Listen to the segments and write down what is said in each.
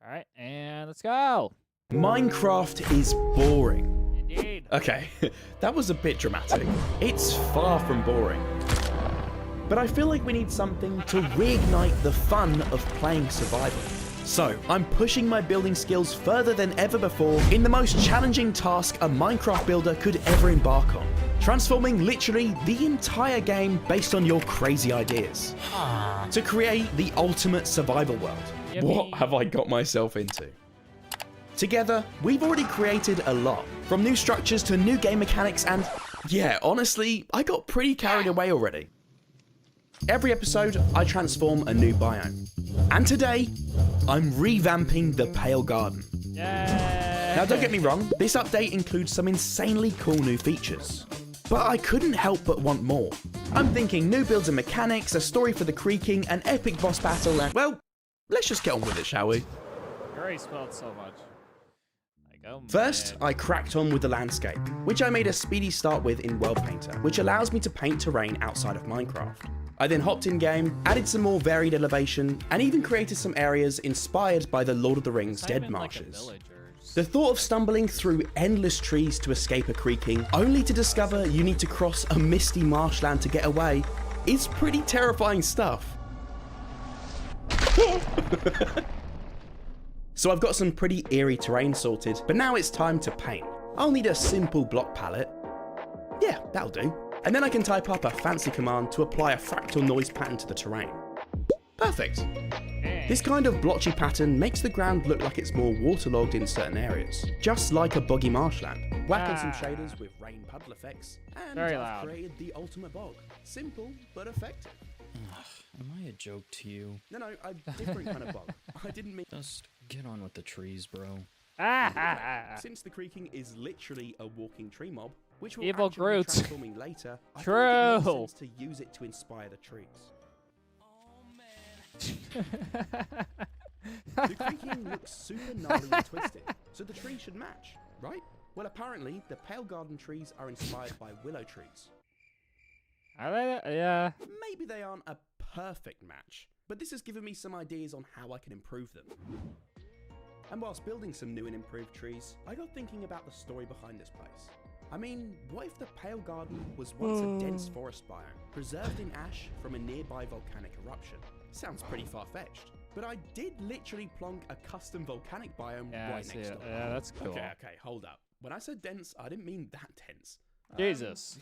All right, and let's go. Minecraft is boring. Indeed. Okay, that was a bit dramatic. It's far from boring. But I feel like we need something to reignite the fun of playing survival. So, I'm pushing my building skills further than ever before in the most challenging task a Minecraft builder could ever embark on. Transforming literally the entire game based on your crazy ideas. To create the ultimate survival world. Yippee. What have I got myself into? Together, we've already created a lot. From new structures to new game mechanics and... yeah, honestly, I got pretty carried away already. Every episode, I transform a new biome. And today, I'm revamping the Pale Garden. Yay. Now don't get me wrong, this update includes some insanely cool new features. But I couldn't help but want more. I'm thinking new builds and mechanics, a story for the creaking, an epic boss battle, and well, let's just get on with it, shall we? You already spelled so much. Like, oh, First, man. I cracked on with the landscape, which I made a speedy start with in World Painter, which allows me to paint terrain outside of Minecraft. I then hopped in game, added some more varied elevation, and even created some areas inspired by the Lord of the Rings It's not Dead even like a Marshes. village or The thought of stumbling through endless trees to escape a creaking, only to discover you need to cross a misty marshland to get away, is pretty terrifying stuff. So I've got some pretty eerie terrain sorted, but now it's time to paint. I'll need a simple block palette. Yeah, that'll do. And then I can type up a fancy command to apply a fractal noise pattern to the terrain. Perfect. This kind of blotchy pattern makes the ground look like it's more waterlogged in certain areas, just like a boggy marshland. Whack on some shaders with rain puddle effects, and Very I've loud. created the ultimate bog. Simple, but effective. Am I a joke to you? No, a different kind of bog. I didn't mean... Just get on with the trees, bro. Since the creaking is literally a walking tree mob, which will Evil actually Groot. be transforming later, I True. thought it made sense to use it to inspire the trees. The creaking looks super gnarly and twisted, so the tree should match, right? Well, apparently, the Pale Garden trees are inspired by willow trees. Are they? Yeah. Maybe they aren't a perfect match, but this has given me some ideas on how I can improve them. And whilst building some new and improved trees, I got thinking about the story behind this place. I mean, what if the Pale Garden was once a dense forest biome, preserved in ash from a nearby volcanic eruption? Sounds pretty far-fetched, but I did literally plonk a custom volcanic biome Yeah, I right see next it. door. Yeah, that's cool. Okay, hold up. When I said dense, I didn't mean that dense. Jesus.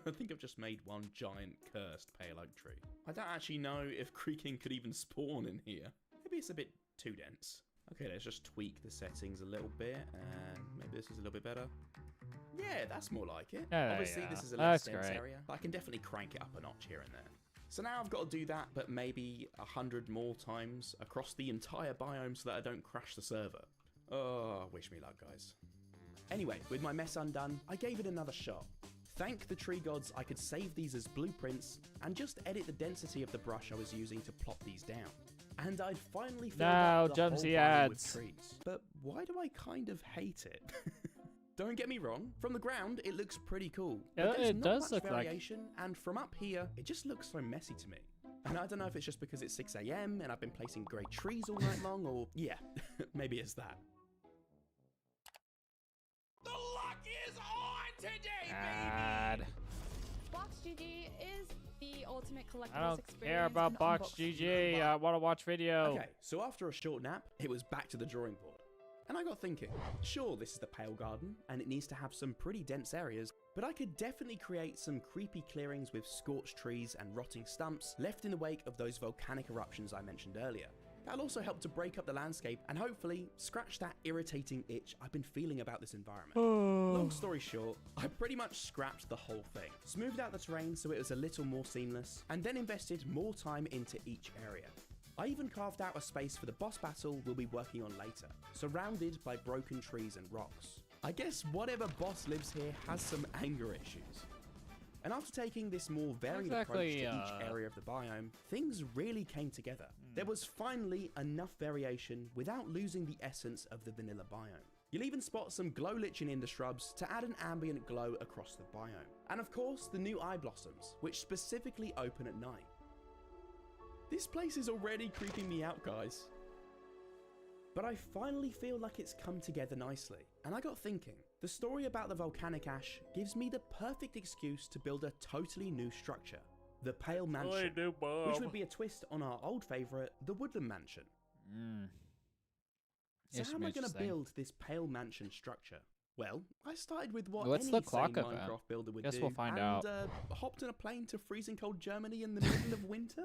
I think I've just made one giant cursed pale oak tree. I don't actually know if creaking could even spawn in here. Maybe it's a bit too dense. Okay, let's just tweak the settings a little bit, and maybe this is a little bit better. Yeah, that's more like it. Yeah, Obviously, yeah. this is a less That's dense great. area, but I can definitely crank it up a notch here and there. So now I've got to do that, but maybe 100 more times across the entire biome so that I don't crash the server. Oh, wish me luck, guys. Anyway, with my mess undone, I gave it another shot. Thank the tree gods I could save these as blueprints and just edit the density of the brush I was using to plot these down. And I'd finally filled up the whole Jumpsy biome with ads. trees. But why do I kind of hate it? Don't get me wrong, from the ground it looks pretty cool. Yeah, But there's it not does much look like- variation, and from up here, it just looks so messy to me. And I don't know if it's just because it's 6 AM and I've been placing great trees all night long, or yeah, maybe it's that. The luck is on today, God. Box GG is the ultimate collectibles I don't experience. care about and Box unboxing GG. robot. I want to watch video. Okay, so after a short nap, it was back to the drawing board. And I got thinking, sure, this is the Pale Garden, and it needs to have some pretty dense areas, but I could definitely create some creepy clearings with scorched trees and rotting stumps left in the wake of those volcanic eruptions I mentioned earlier. That'll also help to break up the landscape and hopefully scratch that irritating itch I've been feeling about this environment. Long story short, I pretty much scrapped the whole thing, smoothed out the terrain so it was a little more seamless, and then invested more time into each area. I even carved out a space for the boss battle we'll be working on later, surrounded by broken trees and rocks. I guess whatever boss lives here has some anger issues. And after taking this more varied approach to each area of the biome, things really came together. There was finally enough variation without losing the essence of the vanilla biome. You'll even spot some glow liching in the shrubs to add an ambient glow across the biome. And of course, the new eye blossoms, which specifically open at night. This place is already creeping me out, guys. But I finally feel like it's come together nicely, and I got thinking, the story about the volcanic ash gives me the perfect excuse to build a totally new structure, the Pale Mansion, which would be a twist on our old favourite, the Woodland Mansion. So how am I going to build this Pale Mansion structure? Well, I started with what What's any the sane clock event? Minecraft builder would Guess do, we'll find and out. Hopped on a plane to freezing cold Germany in the middle of winter.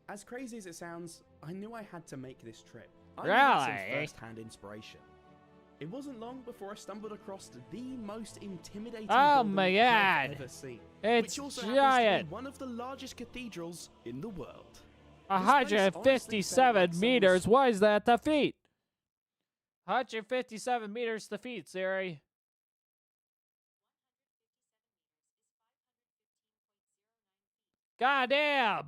As crazy as it sounds, I knew I had to make this trip. I needed some Really? first-hand inspiration. It wasn't long before I stumbled across the most intimidating Oh building my I've God. ever seen. It's which also happens to giant. be one of the largest cathedrals in the world. place honestly felt 157 like meters. someone's- Why is that the feet? 157 meters to feet, Siri. God damn.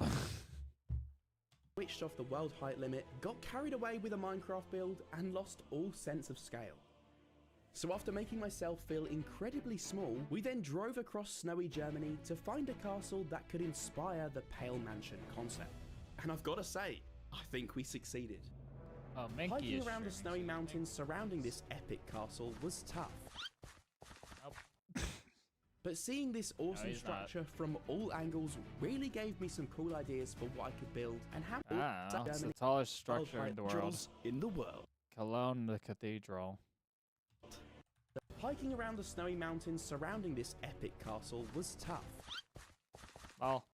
Switched off the world height limit, got carried away with a Minecraft build, and lost all sense of scale. So after making myself feel incredibly small, we then drove across snowy Germany to find a castle that could inspire the Pale Mansion concept. And I've got to say, I think we succeeded. Oh, Minky Hiking is around the streaming. snowy mountains surrounding this epic castle was tough. Nope. But seeing this awesome he's not. structure from all angles really gave me some cool ideas for what I could build and how It's the tallest structure in the world. cathedrals in the world. Cologne, the cathedral. Hiking around the snowy mountains surrounding this epic castle was tough. Well,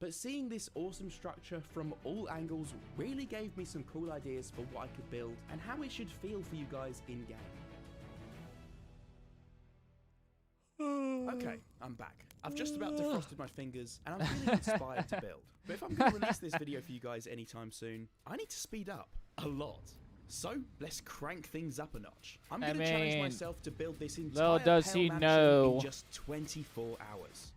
But seeing this awesome structure from all angles really gave me some cool ideas for what I could build and how it should feel for you guys in-game. Okay, I'm back. I've just about defrosted my fingers and I'm feeling inspired to build. But if I'm going to release this video for you guys anytime soon, I need to speed up a lot. So, let's crank things up a notch. I'm going to challenge myself to build this entire does Pale he Mansion know. in just 24 hours.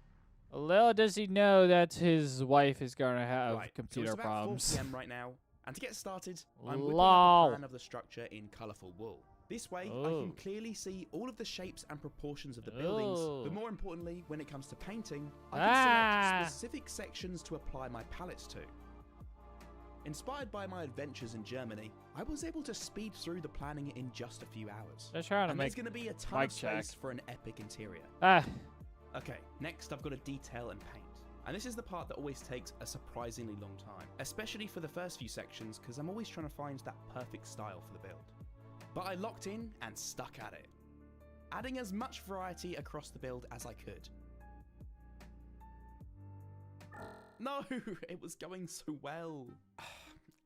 little does he know that his wife is going to have Right, computer so it's about problems. 4 PM right now, and to get started, I'm whipping Lol. up a plan of the structure in colourful wool. This way, I Oh. can clearly see all of the shapes and proportions of the buildings, Oh. but more importantly, when it comes to painting, I Ah. can select specific sections to apply my palettes to. Inspired by my adventures in Germany, I was able to speed through the planning in just a few hours. They're trying to And there's make. going to be a ton mic of check. space for an epic interior. Ah, Okay, next I've got to detail and paint. And this is the part that always takes a surprisingly long time, especially for the first few sections because I'm always trying to find that perfect style for the build. But I locked in and stuck at it, adding as much variety across the build as I could. No, it was going so well.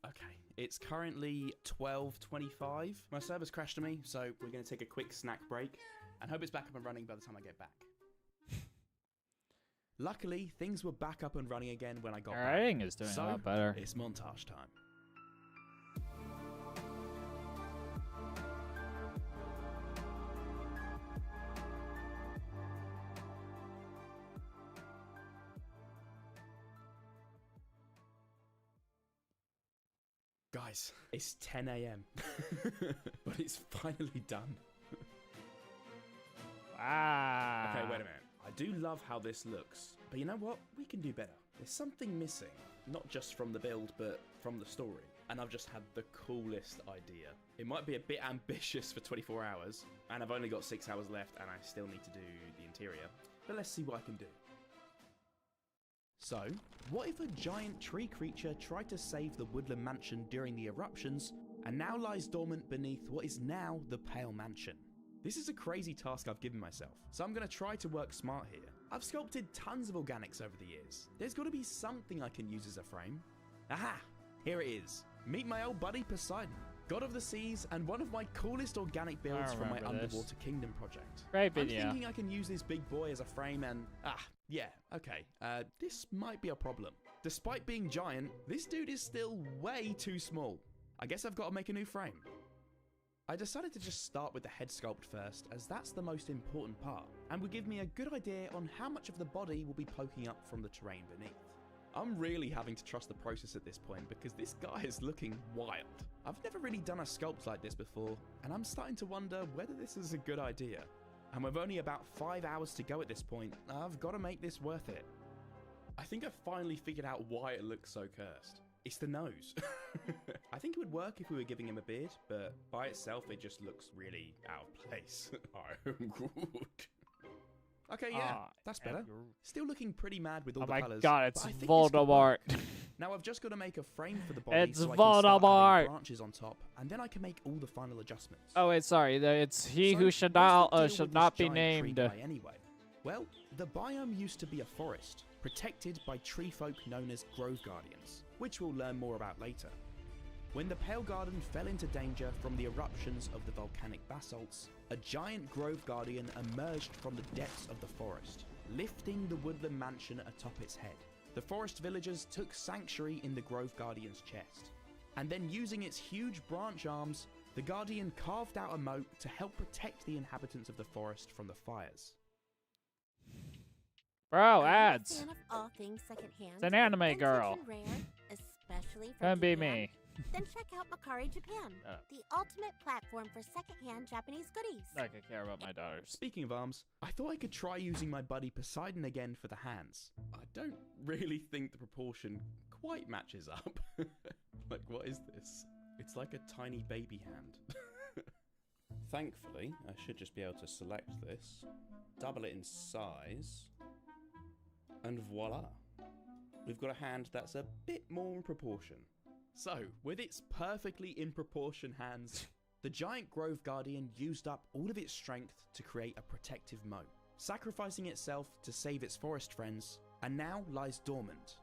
Okay, it's currently 12:25. My server's crashed on me, so we're going to take a quick snack break and hope it's back up and running by the time I get back. Luckily, things were back up and running again when I got our back. editing is doing So, a lot better. it's montage time. Guys, it's 10 AM, but it's finally done. Ah. Okay, wait a minute. I do love how this looks, but you know what? We can do better. There's something missing, not just from the build, but from the story. And I've just had the coolest idea. It might be a bit ambitious for 24 hours, and I've only got 6 hours left, and I still need to do the interior. But let's see what I can do. So, what if a giant tree creature tried to save the Woodland Mansion during the eruptions, and now lies dormant beneath what is now the Pale Mansion? This is a crazy task I've given myself, so I'm going to try to work smart here. I've sculpted tons of organics over the years. There's got to be something I can use as a frame. Aha! Here it is. Meet my old buddy Poseidon, god of the seas and one of my coolest organic builds from my remember this. Underwater Kingdom project. Great I'm video. thinking I can use this big boy as a frame and... yeah, okay. This might be a problem. Despite being giant, this dude is still way too small. I guess I've got to make a new frame. I decided to just start with the head sculpt first, as that's the most important part, and will give me a good idea on how much of the body will be poking up from the terrain beneath. I'm really having to trust the process at this point because this guy is looking wild. I've never really done a sculpt like this before, and I'm starting to wonder whether this is a good idea. And with only about 5 hours to go at this point, I've got to make this worth it. I think I've finally figured out why it looks so cursed. It's the nose. I think it would work if we were giving him a beard, but by itself it just looks really out of place. I'm good. Okay, yeah, that's better. Still looking pretty mad with all the colours. Oh my god, it's but I think this could Voldemort. work. Now I've just got to make a frame for the body It's so I can start Voldemort. adding branches on top, and then I can make all the final adjustments. Oh wait, sorry. It's he So, who should what's the not deal with this be giant tree named. guy anyway? Well, the biome used to be a forest, protected by tree folk known as Grove Guardians, which we'll learn more about later. When the Pale Garden fell into danger from the eruptions of the volcanic basalts, a giant Grove Guardian emerged from the depths of the forest, lifting the woodland mansion atop its head. The forest villagers took sanctuary in the Grove Guardian's chest, and then using its huge branch arms, the Guardian carved out a moat to help protect the inhabitants of the forest from the fires. Bro, Are you a ads. fan of all things secondhand? It's an anime Vintage girl. and rare, especially from Couldn't be Japan? me. Then check out Makari Japan, the ultimate platform for secondhand Japanese goodies. I could care about my daughters. Speaking of arms, I thought I could try using my buddy Poseidon again for the hands. I don't really think the proportion quite matches up. Like, what is this? It's like a tiny baby hand. Thankfully, I should just be able to select this, double it in size, and voila. We've got a hand that's a bit more in proportion. So, with its perfectly in proportion hands, the giant Grove Guardian used up all of its strength to create a protective moat, sacrificing itself to save its forest friends, and now lies dormant.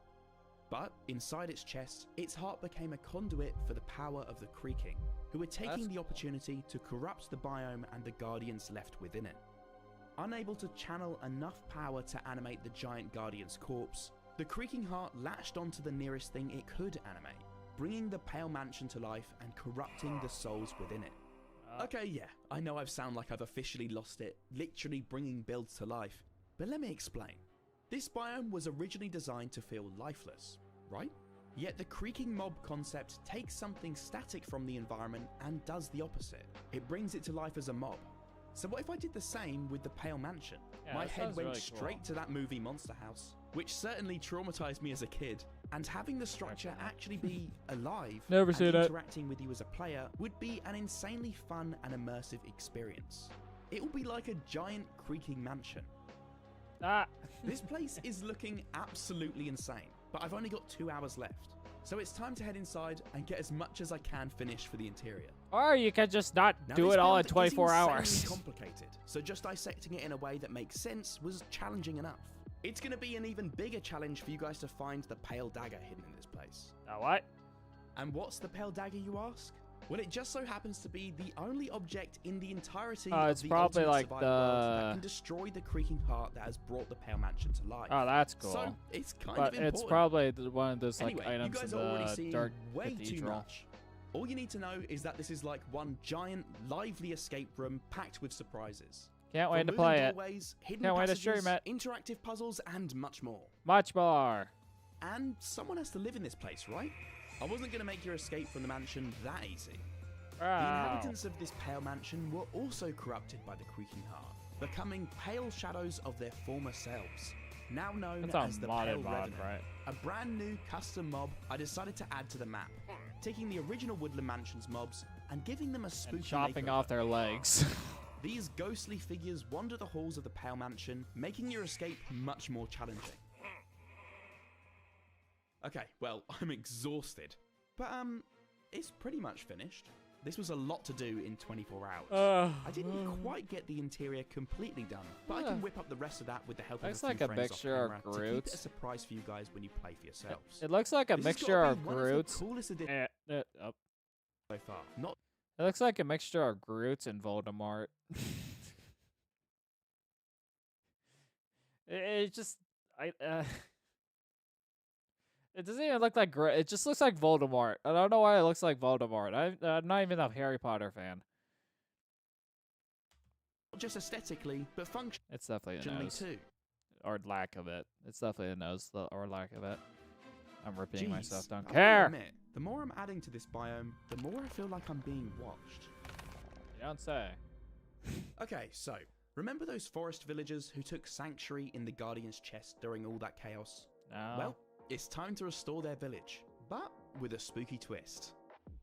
But inside its chest, its heart became a conduit for the power of the Creaking, who were taking the opportunity to corrupt the biome and the Guardians left within it. Unable to channel enough power to animate the giant Guardian's corpse, the Creaking Heart latched onto the nearest thing it could animate, bringing the Pale Mansion to life and corrupting the souls within it. Okay, yeah, I know I've sound like I've officially lost it, literally bringing builds to life, but let me explain. This biome was originally designed to feel lifeless, right? Yet the Creaking Mob concept takes something static from the environment and does the opposite. It brings it to life as a mob. So what if I did the same with the Pale Mansion? Yeah, My that head sounds went really straight cool. to that movie Monster House, which certainly traumatized me as a kid, and having the structure actually be alive Never and seen it. interacting with you as a player would be an insanely fun and immersive experience. It will be like a giant creaking mansion. This place is looking absolutely insane, but I've only got 2 hours left. So it's time to head inside and get as much as I can finished for the interior. Or you could just not Now, do this it all in build is 24 insanely hours. complicated, so just dissecting it in a way that makes sense was challenging enough. It's going to be an even bigger challenge for you guys to find the Pale Dagger hidden in this place. What? And what's the Pale Dagger, you ask? Well, it just so happens to be the only object in the entirety it's of the probably Ultimate like Survival world that the- can destroy the Creaking Heart that has brought the Pale Mansion to life. Oh, that's cool. So it's kind But of important. it's probably one of those like Anyway, you items guys in are already the seeing Dark way too Cathedral. much. All you need to know is that this is like one giant, lively escape room packed with surprises. Can't wait From to moving play it. doorways, hidden Can't wait to stream passages, it. interactive puzzles, and much more. Much more. And someone has to live in this place, right? I wasn't going to make your escape from the mansion that easy. The Wow. inhabitants of this Pale Mansion were also corrupted by the Creaking Heart, becoming pale shadows of their former selves, now known That's as a the modded Pale mod, Revenant. right? A brand new custom mob I decided to add to the map, taking the original Woodland Mansion's mobs and giving them a spooky And chopping makeover. off their legs. These ghostly figures wander the halls of the Pale Mansion, making your escape much more challenging. Okay, well, I'm exhausted. But, it's pretty much finished. This was a lot to do in 24 hours. I didn't quite get the interior completely done, but I can whip up the rest of that with the help Looks of a like few a friends off mixture of camera to keep Groot. it a surprise for you guys when you play for yourselves. It looks like a This has mixture gotta of be one Groot. the coolest additions Oh. so far. Not It looks like a mixture of Groot and Voldemort. It just it doesn't even look like Groot. It just looks like Voldemort. I don't know why it looks like Voldemort. I'm not even a Harry Potter fan. just aesthetically, but It's definitely a functionally nose. too. Or lack of it. It's definitely a nose, or lack of it. I'm repeating myself. Jeez, Don't I gotta care. admit, the more I'm adding to this biome, the more I feel like I'm being watched. You don't say. Okay, so, remember those forest villagers who took sanctuary in the Guardian's chest during all that chaos? No. Well, it's time to restore their village. But with a spooky twist.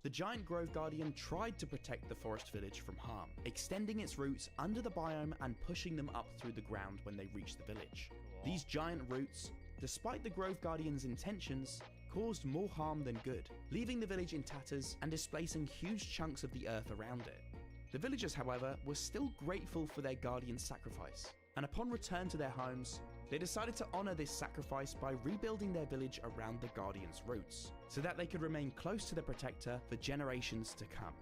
The giant Grove Guardian tried to protect the forest village from harm, extending its roots under the biome and pushing them up through the ground when they reached the village. These giant roots, despite the Grove Guardian's intentions, caused more harm than good, leaving the village in tatters and displacing huge chunks of the earth around it. The villagers, however, were still grateful for their guardian's sacrifice, and upon return to their homes, they decided to honour this sacrifice by rebuilding their village around the guardian's roots, so that they could remain close to the protector for generations to come.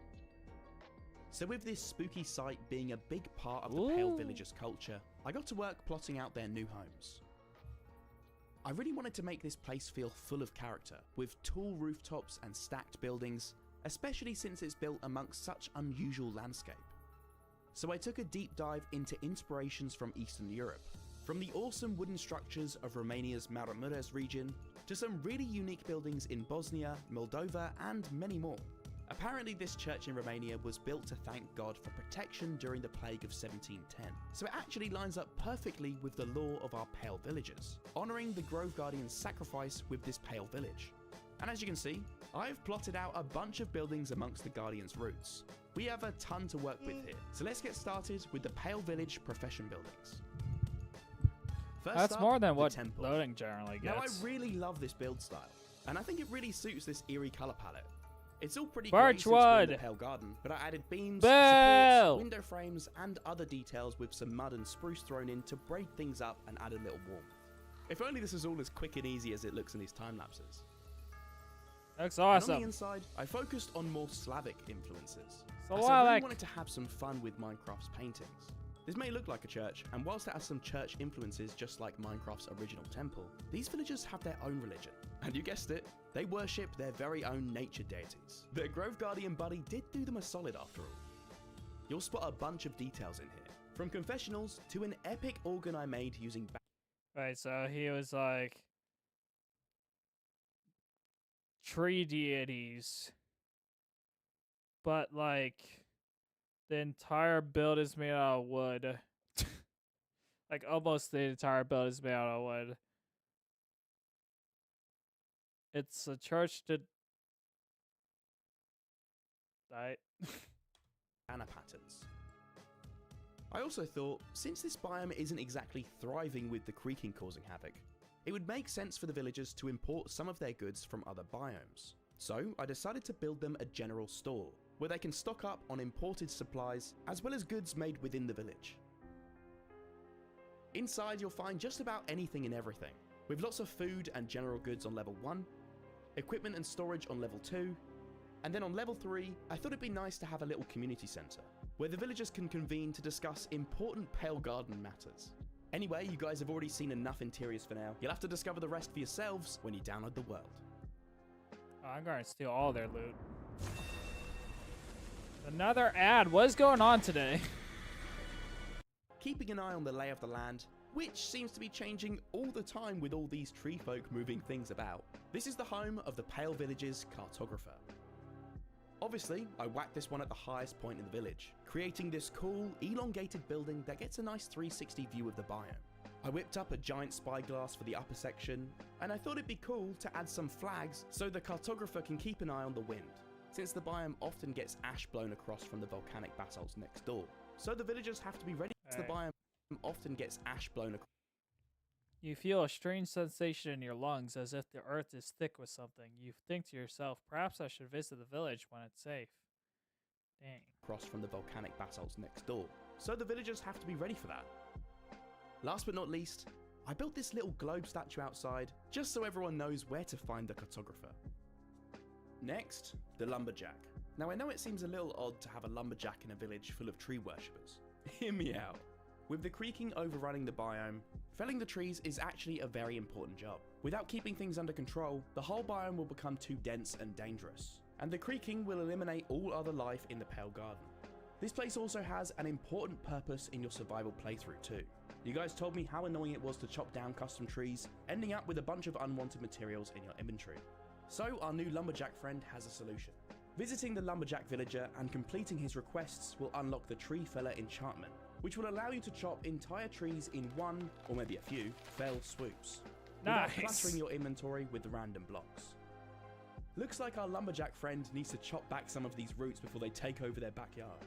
So with this spooky site being a big part of the Pale Villagers' culture, I got to work plotting out their new homes. I really wanted to make this place feel full of character, with tall rooftops and stacked buildings, especially since it's built amongst such unusual landscape. So I took a deep dive into inspirations from Eastern Europe, from the awesome wooden structures of Romania's Maramureș region, to some really unique buildings in Bosnia, Moldova, and many more. Apparently this church in Romania was built to thank God for protection during the plague of 1710, so it actually lines up perfectly with the lore of our Pale Villagers, honouring the Grove Guardian's sacrifice with this Pale Village. And as you can see, I've plotted out a bunch of buildings amongst the Guardian's roots. We have a ton to work with here, so let's get started with the Pale Village profession buildings. First That's up, more than the what temple. loading generally gets. Now I really love this build style, and I think it really suits this eerie colour palette. It's all pretty grey since we're in the Pale Garden, but I added beams, supports, window frames, and other details with some mud and spruce thrown in to break things up and add a little warmth. If only this was all as quick and easy as it looks in these time lapses. Looks And awesome. on the inside, I focused on more Slavic influences. So As I I really like- wanted to have some fun with Minecraft's paintings. This may look like a church, and whilst it has some church influences just like Minecraft's original temple, these villagers have their own religion. And you guessed it, they worship their very own nature deities. Their Grove Guardian buddy did do them a solid after all. You'll spot a bunch of details in here, from confessionals to an epic organ I made using Right, so he was like tree deities, but like the entire build is made out of wood. Like almost the entire build is made out of wood. It's a church that died. banner patterns. I also thought, since this biome isn't exactly thriving with the creaking causing havoc, it would make sense for the villagers to import some of their goods from other biomes. So I decided to build them a general store, where they can stock up on imported supplies as well as goods made within the village. Inside you'll find just about anything and everything, with lots of food and general goods on level 1, equipment and storage on level 2, and then on level 3, I thought it'd be nice to have a little community centre, where the villagers can convene to discuss important Pale Garden matters. Anyway, you guys have already seen enough interiors for now. You'll have to discover the rest for yourselves when you download the world. Oh, I'm gonna steal all their loot. Another ad. What is going on today? Keeping an eye on the lay of the land, which seems to be changing all the time with all these tree folk moving things about. This is the home of the Pale Village's cartographer. Obviously, I whacked this one at the highest point in the village, creating this cool, elongated building that gets a nice 360 view of the biome. I whipped up a giant spyglass for the upper section, and I thought it'd be cool to add some flags so the cartographer can keep an eye on the wind, since the biome often gets ash blown across from the volcanic basalts next door. So the villagers have to be ready, as the biome often gets ash blown across. You feel a strange sensation in your lungs as if the earth is thick with something. You think to yourself, perhaps I should visit the village when it's safe. Dang. Across from the volcanic basalts next door. So the villagers have to be ready for that. Last but not least, I built this little globe statue outside, just so everyone knows where to find the cartographer. Next, the lumberjack. Now I know it seems a little odd to have a lumberjack in a village full of tree worshippers. Hear me out. With the creaking overrunning the biome, felling the trees is actually a very important job. Without keeping things under control, the whole biome will become too dense and dangerous, and the creaking will eliminate all other life in the Pale Garden. This place also has an important purpose in your survival playthrough too. You guys told me how annoying it was to chop down custom trees, ending up with a bunch of unwanted materials in your inventory. So our new lumberjack friend has a solution. Visiting the lumberjack villager and completing his requests will unlock the Tree Feller enchantment, which will allow you to chop entire trees in one, or maybe a few, fell swoops, without Nice. cluttering your inventory with random blocks. Looks like our lumberjack friend needs to chop back some of these roots before they take over their backyard.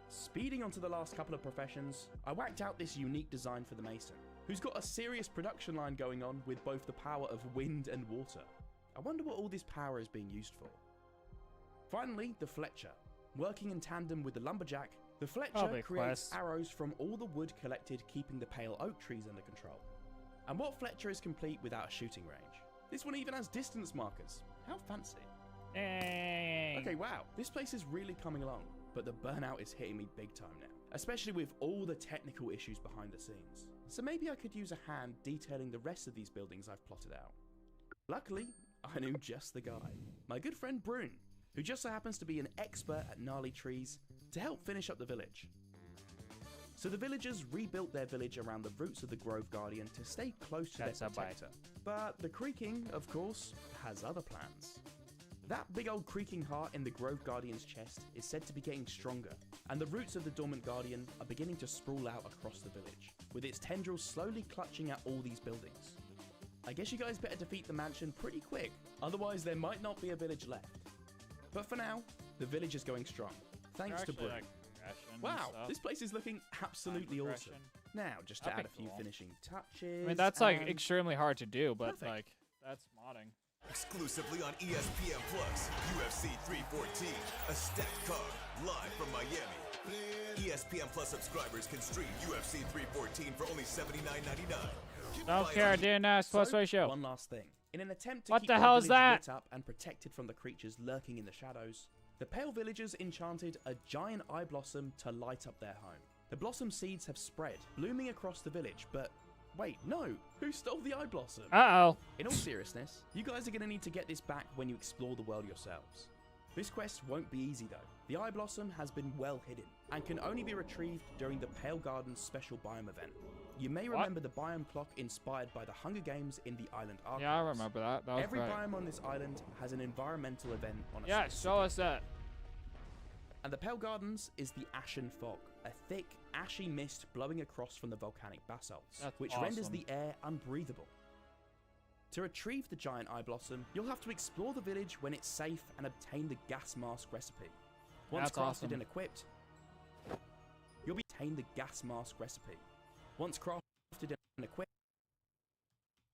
Speeding onto the last couple of professions, I whacked out this unique design for the mason, who's got a serious production line going on with both the power of wind and water. I wonder what all this power is being used for. Finally, the Fletcher. Working in tandem with the lumberjack, the Fletcher creates arrows from all the wood collected, keeping the pale oak trees under control. And what Fletcher is complete without a shooting range? This one even has distance markers. How fancy. Dang. Okay, wow, this place is really coming along, but the burnout is hitting me big time now, especially with all the technical issues behind the scenes. So maybe I could use a hand detailing the rest of these buildings I've plotted out. Luckily, I knew just the guy. My good friend Brune, who just so happens to be an expert at gnarly trees, to help finish up the village. So the villagers rebuilt their village around the roots of the Grove Guardian to stay close to their protector. But the creaking, of course, has other plans. That big old creaking heart in the Grove Guardian's chest is said to be getting stronger, and the roots of the Dormant Guardian are beginning to sprawl out across the village, with its tendrils slowly clutching at all these buildings. I guess you guys better defeat the mansion pretty quick, otherwise there might not be a village left. But for now, the village is going strong, thanks to Brune. Wow, this place is looking absolutely awesome. Now, just to add a few finishing touches. I mean, that's like extremely hard to do, but like, that's modding. Exclusively on ESPN Plus, UFC 314, a stacked card, live from Miami. ESPN Plus subscribers can stream UFC 314 for only $79.99. Don't care, DNS plus ratio. One last thing. In an attempt to What keep the the hell is village that? lit up and protected from the creatures lurking in the shadows, the Pale Villagers enchanted a giant eye blossom to light up their home. The blossom seeds have spread, blooming across the village, but wait, no! Who stole the eye blossom? Uh-oh. In all seriousness, you guys are going to need to get this back when you explore the world yourselves. This quest won't be easy though. The eye blossom has been well hidden, and can only be retrieved during the Pale Garden's special biome event. You may remember the biome clock inspired by the Hunger Games in the island archives. Yeah, I remember that. That was Every great. biome on this island has an environmental event on a Yeah, specific show us that. And the Pale Gardens is the Ashen Fog, a thick, ashy mist blowing across from the volcanic basalts, which renders the air unbreathable. To retrieve the giant eye blossom, you'll have to explore the village when it's safe and obtain the gas mask recipe. Once crafted and equipped, you'll be obtain the gas mask recipe. Once crafted and equipped,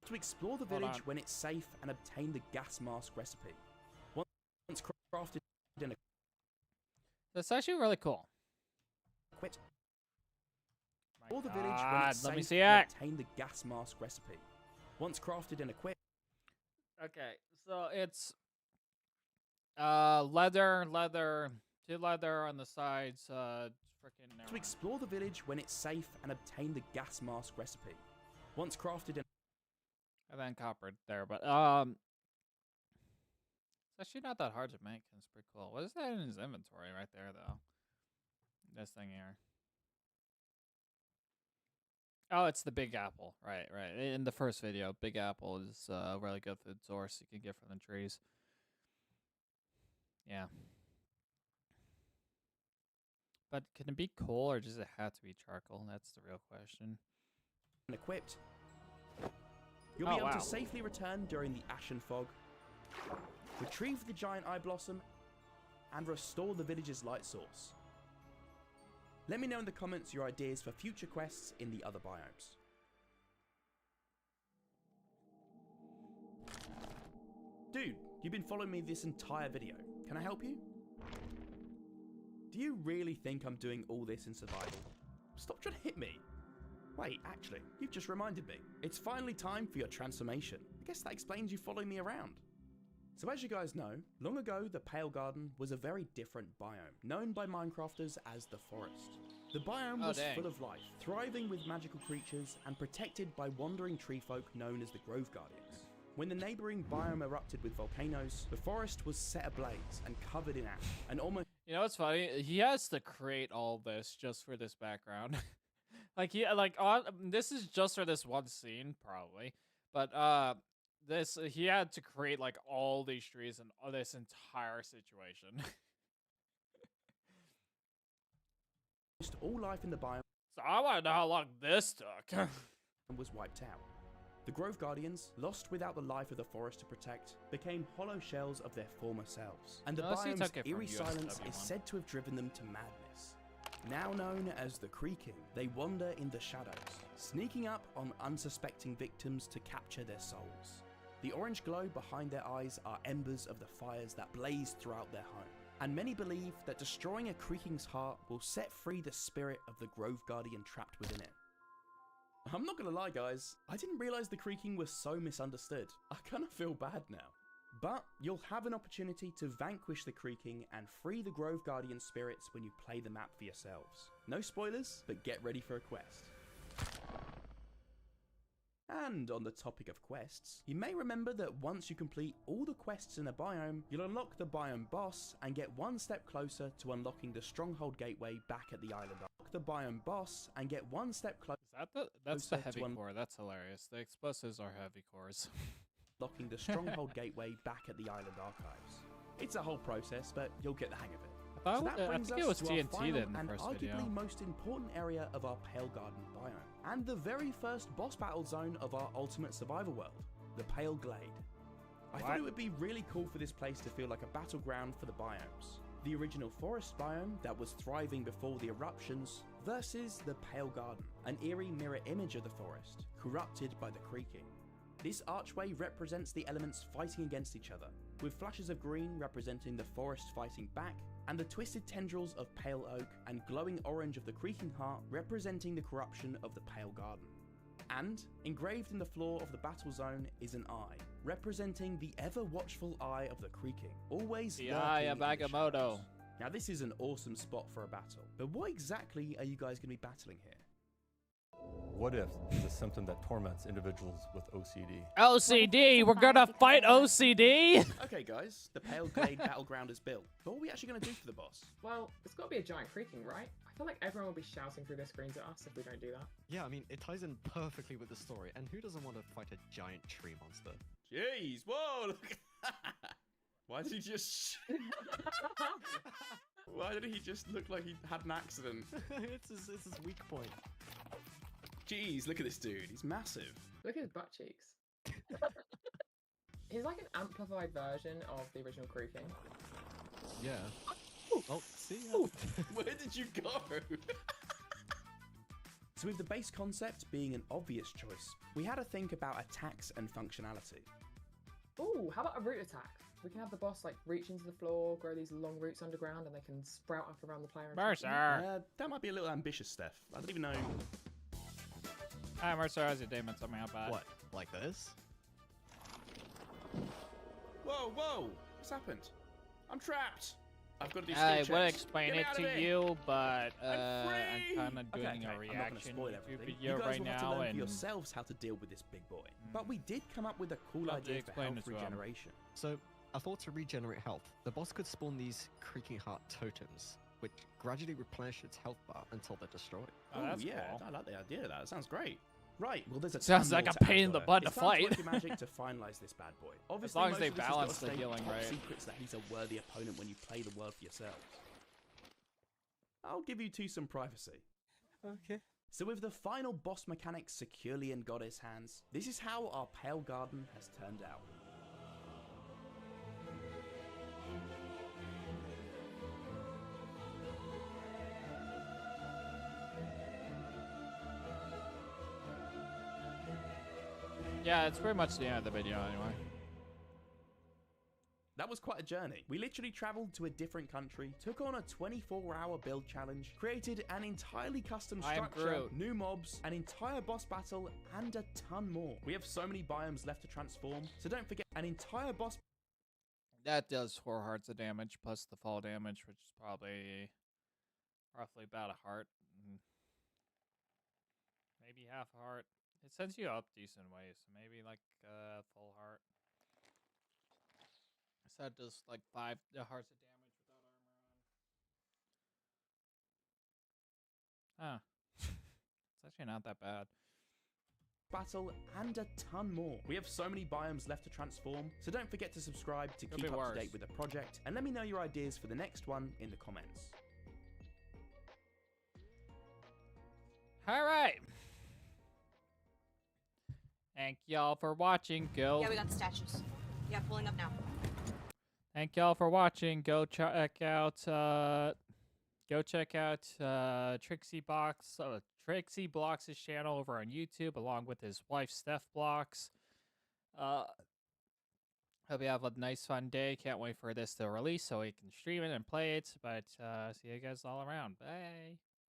to explore the village when it's safe and obtain the gas mask recipe. Once crafted and equipped. That's actually really cool. Quit. Or the village when it's let me safe see and it. obtain the gas mask recipe. Once crafted and equipped. Okay, so it's leather, two leather on the sides, freaking. To explore the village when it's safe and obtain the gas mask recipe. Once crafted and then coppered there, but it's actually not that hard to make. It's pretty cool. What is that in his inventory right there, though? This thing here. Oh, it's the Big Apple. Right. In the first video, Big Apple is a really good food source you can get from the trees. Yeah. But can it be coal or does it have to be charcoal? That's the real question. and equipped. You'll be able to safely return during the Ashen Fog, retrieve the giant eye blossom, and restore the village's light source. Let me know in the comments your ideas for future quests in the other biomes. Dude, you've been following me this entire video. Can I help you? Do you really think I'm doing all this in survival? Stop trying to hit me. Wait, actually, you've just reminded me. It's finally time for your transformation. I guess that explains you following me around. So as you guys know, long ago the Pale Garden was a very different biome, known by Minecrafters as the Forest. The biome was full of life, thriving with magical creatures and protected by wandering tree folk known as the Grove Guardians. When the neighbouring biome erupted with volcanoes, the forest was set ablaze and covered in ash, and almost— You know what's funny? He has to create all this just for this background. This is just for this one scene, probably. But he had to create like all these trees and this entire situation. all life in the biome So I want to know how long this took. was wiped out. The Grove Guardians, lost without the life of the forest to protect, became hollow shells of their former selves, and the No, see, it's biome's okay from eerie silence USW is one. said to have driven them to madness. Now known as the Creaking, they wander in the shadows, sneaking up on unsuspecting victims to capture their souls. The orange glow behind their eyes are embers of the fires that blaze throughout their home, and many believe that destroying a Creaking's heart will set free the spirit of the Grove Guardian trapped within it. I'm not gonna lie guys, I didn't realise the Creaking was so misunderstood. I kinda feel bad now. But you'll have an opportunity to vanquish the Creaking and free the Grove Guardian spirits when you play the map for yourselves. No spoilers, but get ready for a quest. And on the topic of quests, you may remember that once you complete all the quests in a biome, you'll unlock the biome boss and get one step closer to unlocking the Stronghold Gateway back at the island. Unlock the biome boss and get one step closer. That's the Closer to heavy core. That's hilarious. The explosives are heavy cores. Unlocking the Stronghold Gateway back at the island archives. It's a whole process, but you'll get the hang of it. I So that I brings think us it was to our TNT final then in and the first arguably video. most important area of our Pale Garden biome, and the very first boss battle zone of our ultimate survival world, the Pale Glade. I thought it would be really cool for this place to feel like a battleground for the biomes. The original forest biome that was thriving before the eruptions versus the Pale Garden, an eerie mirror image of the forest, corrupted by the Creaking. This archway represents the elements fighting against each other, with flashes of green representing the forest fighting back, and the twisted tendrils of pale oak and glowing orange of the Creaking Heart representing the corruption of the Pale Garden. And, engraved in the floor of the battle zone is an eye, representing the ever-watchful eye of the Creaking, always The lurking Eye of in the Agamotto. shadows. Now this is an awesome spot for a battle, but what exactly are you guys going to be battling here? What if is a symptom that torments individuals with OCD? OCD! We're gonna fight OCD! Okay guys, the Pale Glade battleground is built, but what are we actually going to do for the boss? Well, it's got to be a giant Creaking, right? I feel like everyone will be shouting through their screens at us if we don't do that. Yeah, I mean, it ties in perfectly with the story, and who doesn't want to fight a giant tree monster? Jeez, whoa! Look. Why did he just... Why did he just look like he had an accident? it's his weak point. Jeez, look at this dude. He's massive. Look at his butt cheeks. He's like an amplified version of the original Creaking. Yeah. Oh, see ya. Where did you go? So with the base concept being an obvious choice, we had to think about attacks and functionality. Ooh, how about a root attack? We can have the boss like reach into the floor, grow these long roots underground, and they can sprout up around the player. and trap them. Mercer! That might be a little ambitious, Steph. I don't even know. Hi, Mercer. How's your day, man? Tell me how bad. What? Like this? Whoa, whoa! What's happened? I'm trapped! I've got to do skill I checks. would explain Get me it out of to here. you, but I'm free! I'm kind of doing okay, a I'm not going to reaction spoil YouTube everything. video You guys right will have to now, learn for and yourselves how to deal with this big boy. But we did come up with a cool Love to idea for explain health it to 'em. regeneration. So, I thought to regenerate health, the boss could spawn these Creaking Heart totems, which gradually replenish its health bar until they're destroyed. Oh, that's yeah, cool. I like the idea of that. That sounds great. Right, well, there's a Sounds ton like more a to pain in the Andor. butt to It's time fight. work your magic to finalize this bad boy. Obviously, long as most they of this has got balance to the stay healing top right. secrets that he's a worthy opponent when you play the world for yourselves. I'll give you two some privacy. Okay. So with the final boss mechanics securely in Goddess hands, this is how our Pale Garden has turned out. Yeah, it's pretty much the end of the video anyway. That was quite a journey. We literally traveled to a different country, took on a 24-hour build challenge, created an entirely custom I am structure, Groot. new mobs, an entire boss battle, and a ton more. We have so many biomes left to transform, so don't forget an entire boss. That does 4 hearts of damage plus the fall damage, which is probably roughly about a heart. Maybe half a heart. It sends you up decent ways, so maybe like a full heart. So that does like 5 hearts of damage without armor on. Huh. It's actually not that bad. Battle and a ton more. We have so many biomes left to transform, so don't forget to subscribe to Could keep be up worse. to date with the project, and let me know your ideas for the next one in the comments. All right. Thank y'all for watching. Go. Yeah, we got the statues. Yeah, pulling up now. Thank y'all for watching. Go check out Trixyblox's channel over on YouTube, along with his wife Steph Blocks. Hope you have a nice fun day. Can't wait for this to release so we can stream it and play it. But see you guys all around. Bye.